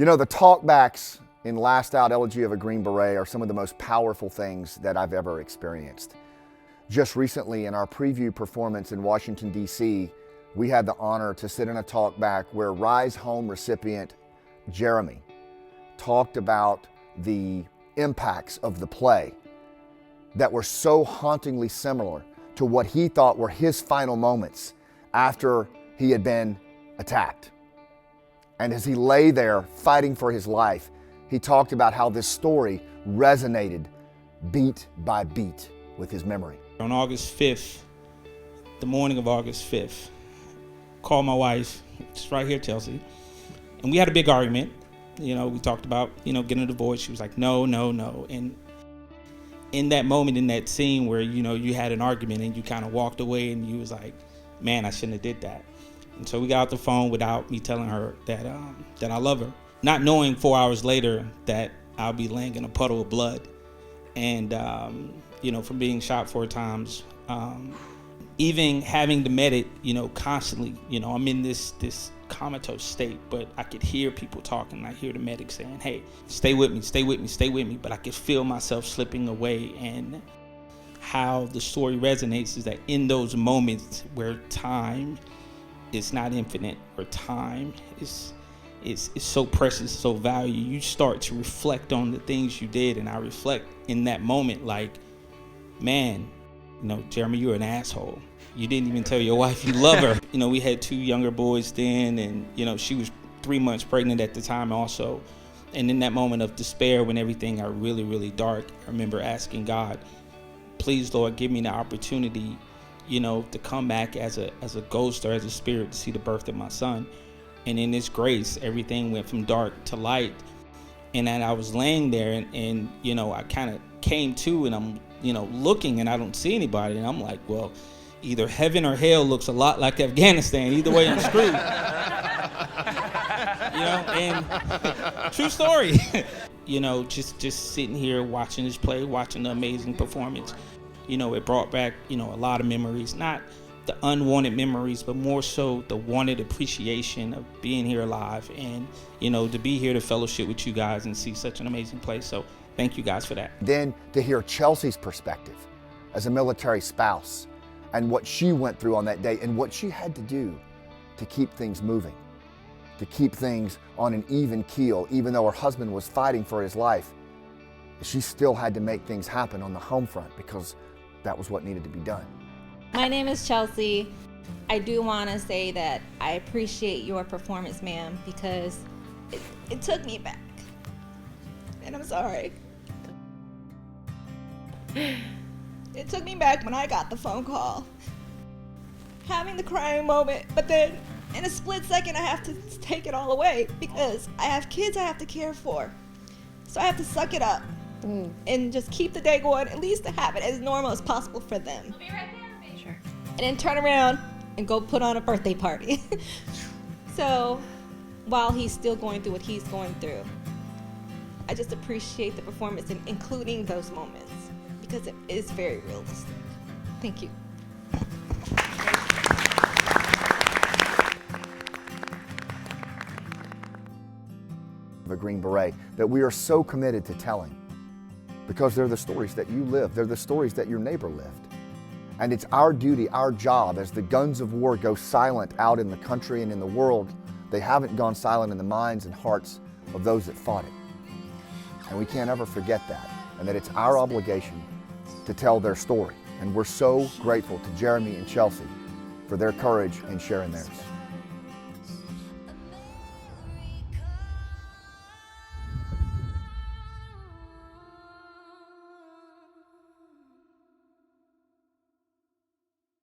You know, the talkbacks in Last Out Elegy of a Green Beret are some of the most powerful things that I've ever experienced. Just recently in our preview performance in Washington, D.C., we had the honor to sit in a talkback where Rise Home recipient Jeremy talked about the impacts of the play that were so hauntingly similar to what he thought were his final moments after he had been attacked. And as he lay there fighting for his life, he talked about how this story resonated beat by beat with his memory. On August 5th, the morning of August 5th, called my wife, it's right here, Chelsea, and we had a big argument. You know, we talked about, getting a divorce. She was like, no. And in that moment, in that scene where, you had an argument and you kind of walked away and you was like, man, I shouldn't have did that. And so we got off the phone without me telling her that I love her, not knowing 4 hours later that I'll be laying in a puddle of blood. And, from being shot 4 times, even having to med it, constantly, I'm in this comatose state, but I could hear people talking. I hear the medics saying, hey, stay with me. But I could feel myself slipping away. And how the story resonates is that in those moments where time is not infinite, where time is so precious, so valuable, you start to reflect on the things you did. And I reflect in that moment like, man, Jeremy, you're an asshole. You didn't even tell your wife you love her. We had 2 younger boys then, and, she was 3 months pregnant at the time also. And in that moment of despair, when everything got really, really dark, I remember asking God, please, Lord, give me the opportunity, to come back as a ghost or as a spirit to see the birth of my son. And in His grace, everything went from dark to light. And then I was laying there and I kind of came to, and I'm, looking, and I don't see anybody. And I'm like, well, either heaven or hell looks a lot like Afghanistan. Either way, I'm screwed. And true story. Just sitting here watching this play, watching the amazing performance. It brought back, a lot of memories, not the unwanted memories, but more so the wanted appreciation of being here alive and, to be here to fellowship with you guys and see such an amazing place. So thank you guys for that. Then to hear Chelsea's perspective as a military spouse and what she went through on that day and what she had to do to keep things moving, to keep things on an even keel, even though her husband was fighting for his life. She still had to make things happen on the home front because that was what needed to be done. My name is Chelsea. I do want to say that I appreciate your performance, ma'am, because it took me back. And I'm sorry. It took me back when I got the phone call. Having the crying moment, but then in a split second I have to take it all away because I have kids I have to care for. So I have to suck it up and just keep the day going, at least to have it as normal as possible for them. We'll be right there. Sure. And then turn around and go put on a birthday party. So while he's still going through what he's going through, I just appreciate the performance and including those moments because it is very realistic. Thank you. A Green Beret that we are so committed to telling because they're the stories that you live. They're the stories that your neighbor lived. And it's our duty, our job, as the guns of war go silent out in the country and in the world, they haven't gone silent in the minds and hearts of those that fought it. And we can't ever forget that, and that it's our obligation to tell their story. And we're so grateful to Jeremy and Chelsea for their courage in sharing theirs.